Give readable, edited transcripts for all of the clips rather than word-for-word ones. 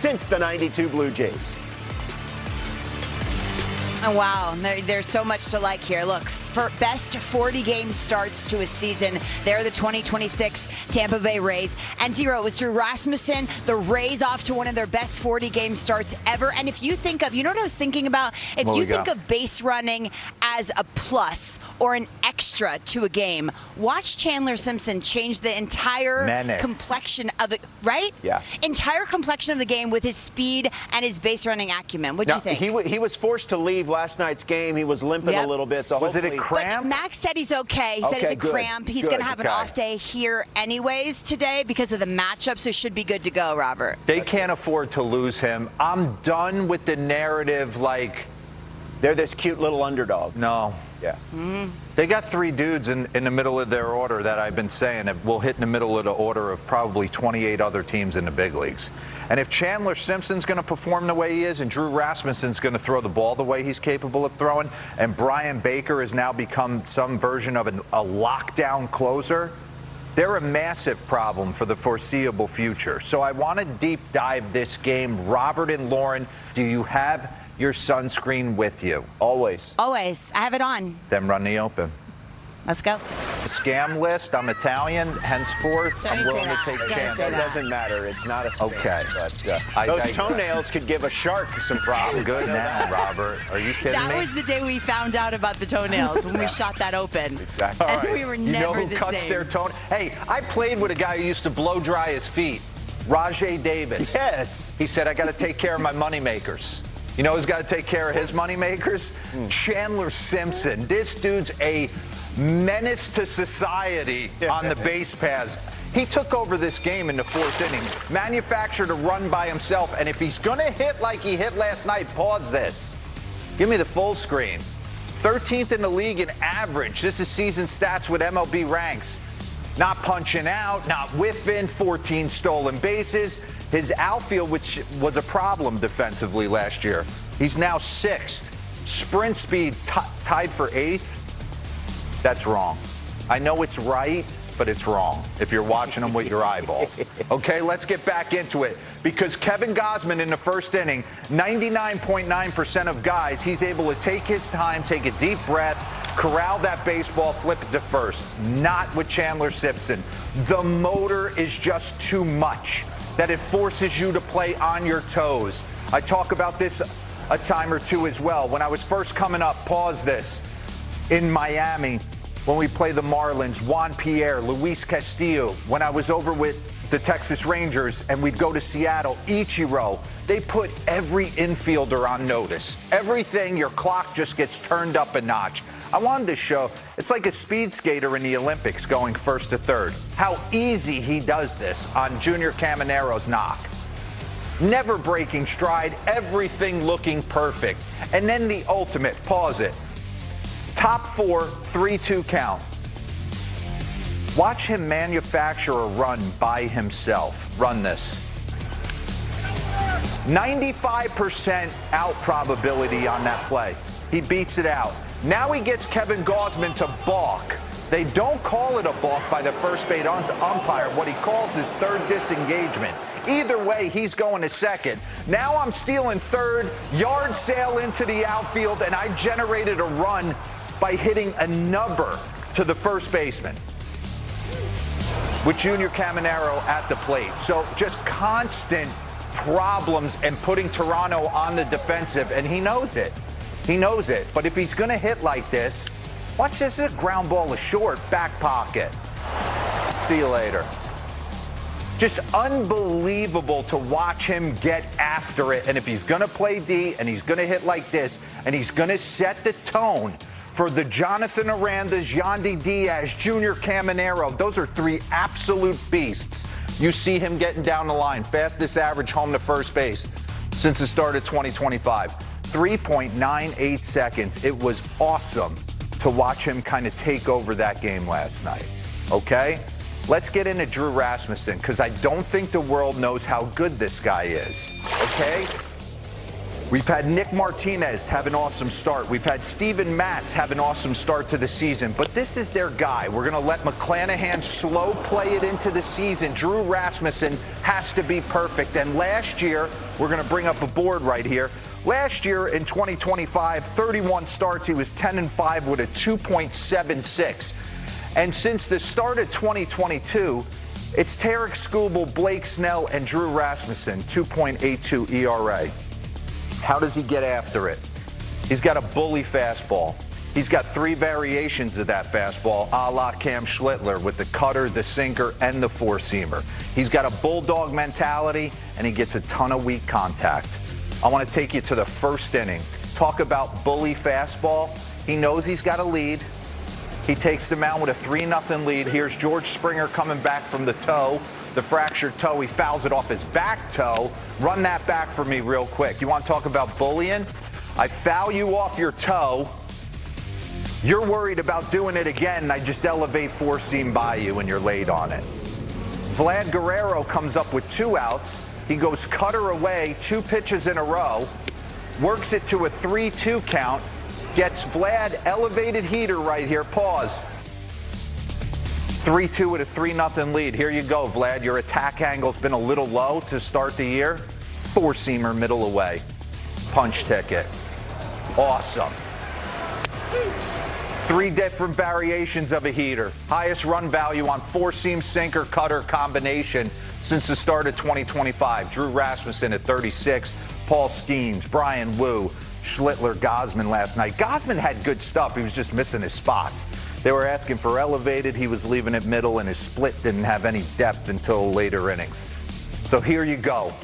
since the '92 Blue Jays. Oh, wow, there's so much to like here. Look, for best 40-game starts to a season, they're the 2026 Tampa Bay Rays. And DeRosa, it was Drew Rasmussen, the Rays off to one of their best 40-game starts ever. And if you think of, you know what I was thinking about? If you think of base running as a plus or an extra to a game, watch Chandler Simpson change the entire complexion of the, right? Yeah. Entire complexion of the game with his speed and his base running acumen. What do you think? He was forced to leave last night's game. He was limping a little bit. So was it a cramp? But Max said he's okay. He said it's a cramp. He's going to have an off day here anyways today because of the matchup, so should be good to go, Robert. They can't afford to lose him. I'm done with the narrative like they're this cute little underdog. No. Yeah. They got 3 dudes in the middle of their order that I've been saying that will hit in the middle of the order of probably 28 other teams in the big leagues. And if Chandler Simpson's going to perform the way he is and Drew Rasmussen's going to throw the ball the way he's capable of throwing and Brian Baker has now become some version of a lockdown closer, they're a massive problem for the foreseeable future. So I want to deep dive this game. Robert and Lauren, do you have your sunscreen with you? Always. Always. I have it on. Then run the open. Let's go. The scam list, I'm Italian, henceforth, I'm willing to take chances. It doesn't matter. It's not a scam. Okay. But those toenails could give a shark some problems. Good now, Robert. Are you kidding me? That was the day we found out about the toenails when we shot that open. Exactly. And we were never the same. You know who cuts their toenails? Hey, I played with a guy who used to blow dry his feet. Rajay Davis. Yes. He said, I got to take care of my moneymakers. You know who's got to take care of his moneymakers? Chandler Simpson. This dude's a menace to society on the base paths. He took over this game in the 4th inning, manufactured a run by himself, and if he's going to hit like he hit last night, pause this. Give me the full screen. 13th in the league in average. This is season stats with MLB ranks. Not punching out, not whiffing, 14 stolen bases. His outfield, which was a problem defensively last year, he's now 6th. Sprint speed tied for 8th. That's wrong. I know it's right, but it's wrong if you're watching them with your eyeballs. Okay, let's get back into it. Because Kevin Gausman in the 1st inning, 99.9% of guys, he's able to take his time, take a deep breath, corral that baseball, flip it to first. Not with Chandler Simpson. The motor is just too much, that it forces you to play on your toes. I talk about this a time or two as well. When I was first coming up, pause this, in Miami, when we play the Marlins, Juan Pierre, Luis Castillo, when I was over with the Texas Rangers and we'd go to Seattle, Ichiro, they put every infielder on notice. Everything, your clock just gets turned up a notch. I wanted to show, it's like a speed skater in the Olympics going 1st to 3rd. How easy he does this on Junior Camanero's knock. Never breaking stride, everything looking perfect. And then the ultimate, pause it. Top 4, 3-2 count. Watch him manufacture a run by himself. Run this. 95% out probability on that play. He beats it out. Now he gets Kevin Gausman to balk. They don't call it a balk by the first base umpire. What he calls is 3rd disengagement. Either way, he's going to 2nd. Now I'm stealing 3rd, yard sale into the outfield, and I generated a run by hitting a number to the first baseman with Junior Caminero at the plate. So just constant problems and putting Toronto on the defensive, and he knows it. He knows it. But if he's going to hit like this, watch this, a ground ball to short, back pocket. See you later. Just unbelievable to watch him get after it. And if he's going to play D and he's going to hit like this and he's going to set the tone for the Jonathan Arandas, Yandy Diaz, Junior Caminero, those are 3 absolute beasts. You see him getting down the line. Fastest average home to first base since the start of 2025. 3.98 seconds. It was awesome to watch him kind of take over that game last night. Okay? Let's get into Drew Rasmussen, because I don't think the world knows how good this guy is. Okay? We've had Nick Martinez have an awesome start. We've had Steven Matz have an awesome start to the season. But this is their guy. We're going to let McClanahan slow play it into the season. Drew Rasmussen has to be perfect. And last year, we're going to bring up a board right here. Last year in 2025, 31 starts. He was 10-5 with a 2.76. And since the start of 2022, it's Tarek Skubal, Blake Snell, and Drew Rasmussen, 2.82 ERA. How does he get after it? He's got a bully fastball. He's got 3 variations of that fastball, a la Cam Schlittler, with the cutter, the sinker, and the four-seamer. He's got a bulldog mentality, and he gets a ton of weak contact. I want to take you to the first inning. Talk about bully fastball. He knows he's got a lead. He takes the mound with a 3-0 lead. Here's George Springer coming back from the toe. The fractured toe, he fouls it off his back toe. Run that back for me real quick. You want to talk about bullying? I foul you off your toe. You're worried about doing it again, and I just elevate four-seam by you, and you're late on it. Vlad Guerrero comes up with 2 outs. He goes cutter away, 2 pitches in a row, works it to a 3-2 count, gets Vlad elevated heater right here. Pause. 3-2 with a 3-0 lead. Here you go, Vlad. Your attack angle's been a little low to start the year. Four-seamer, middle away. Punch ticket. Awesome. 3 different variations of a heater. Highest run value on four-seam sinker cutter combination since the start of 2025. Drew Rasmussen at 36. Paul Skeens, Brian Wu, Schlittler, Gosman last night. Gosman had good stuff. He was just missing his spots. They were asking for elevated. He was leaving it middle, and his split didn't have any depth until later innings. So here you go.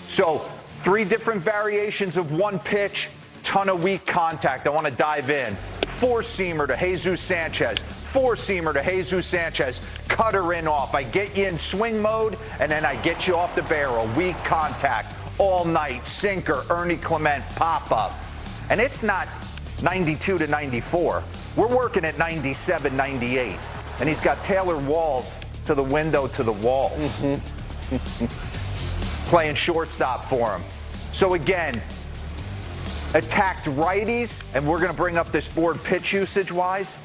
So 3 different variations of one pitch, ton of weak contact. I want to dive in. Four-seamer to Jesus Sanchez. Four-seamer to Jesus Sanchez. Cutter in off. I get you in swing mode, and then I get you off the barrel. Weak contact all night. Sinker, Ernie Clement, pop-up. And it's not 92 to 94. We're working at 97, 98. And he's got Taylor Walls to the window to the walls. Playing shortstop for him. So again, attacked righties, and we're going to bring up this board pitch usage-wise.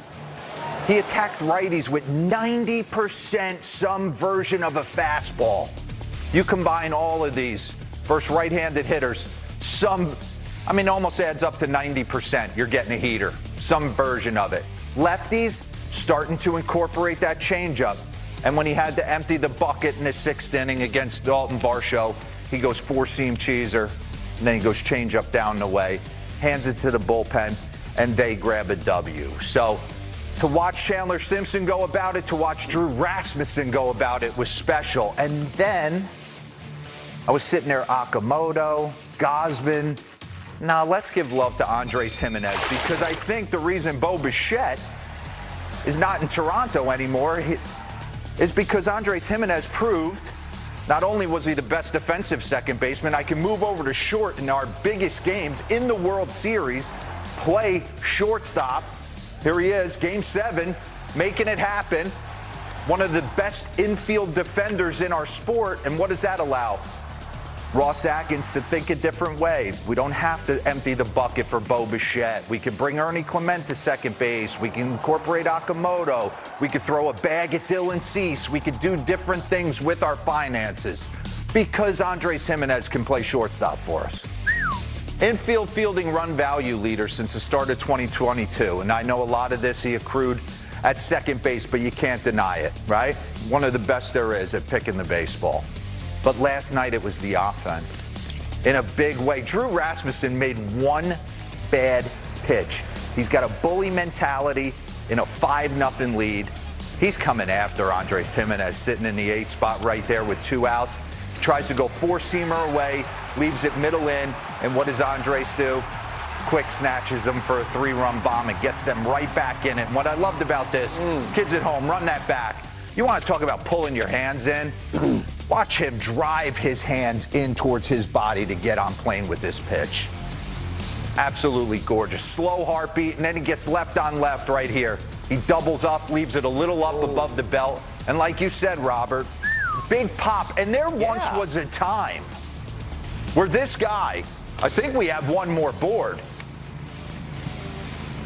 He attacked righties with 90% some version of a fastball. You combine all of these versus right-handed hitters, almost adds up to 90%. You're getting a heater, some version of it. Lefties starting to incorporate that changeup. And when he had to empty the bucket in the 6th inning against Dalton Varsho, he goes four-seam cheeser, and then he goes changeup down the way, hands it to the bullpen, and they grab a W. So to watch Chandler Simpson go about it, to watch Drew Rasmussen go about it was special. And then I was sitting there, Okamoto, Gosman. Now let's give love to Andres Jimenez, because I think the reason Bo Bichette is not in Toronto anymore is because Andres Jimenez proved not only was he the best defensive second baseman, I can move over to short in our biggest games in the World Series, play shortstop. Here he is, Game 7, making it happen. One of the best infield defenders in our sport, and what does that allow? Ross Atkins to think a different way. We don't have to empty the bucket for Bo Bichette. We can bring Ernie Clement to second base. We can incorporate Okamoto. We could throw a bag at Dylan Cease. We could do different things with our finances because Andres Jimenez can play shortstop for us. Infield fielding run value leader since the start of 2022. And I know a lot of this he accrued at second base, but you can't deny it, right? One of the best there is at picking the baseball. But last night it was the offense in a big way. Drew Rasmussen made one bad pitch. He's got a bully mentality in a 5-0 lead. He's coming after Andres Jimenez, sitting in the 8th spot right there with 2 outs. Tries to go four-seamer away, leaves it middle in, and what does Andres do? Quick snatches them for a 3-run bomb and gets them right back in it. And what I loved about this, kids at home, run that back. You want to talk about pulling your hands in? Watch him drive his hands in towards his body to get on plane with this pitch. Absolutely gorgeous. Slow heartbeat, and then he gets left on left right here. He doubles up, leaves it a little up above the belt. And like you said, Robert, big pop. And there once was a time where this guy I think we have one more board.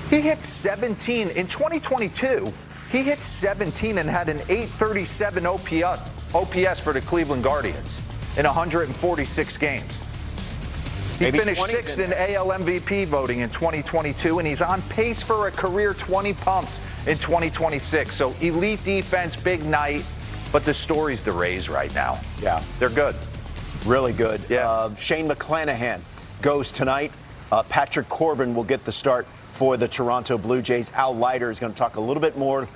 He hit 17 in 2022. He hit 17 and had an 837 OPS for the Cleveland Guardians in 146 games. He Maybe finished 6th in AL MVP voting in 2022, and he's on pace for a career 20 pumps in 2026. So elite defense, big night, but the story's the Rays right now. Yeah. They're good. Really good. Yeah. Shane McClanahan goes tonight. Patrick Corbin will get the start for the Toronto Blue Jays. Al Leiter is going to talk a little bit more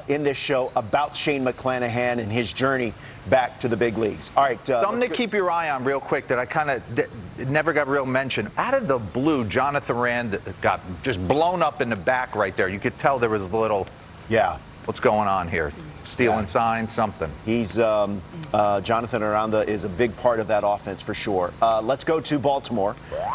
in this show about Shane McClanahan and his journey back to the big leagues. All right. Something to keep your eye on real quick that I kind of never got real mention. Out of the blue, Jonathan Rand got just blown up in the back right there. You could tell there was a little, what's going on here? Stealing signs, something. He's Jonathan Aranda is a big part of that offense for sure. Let's go to Baltimore.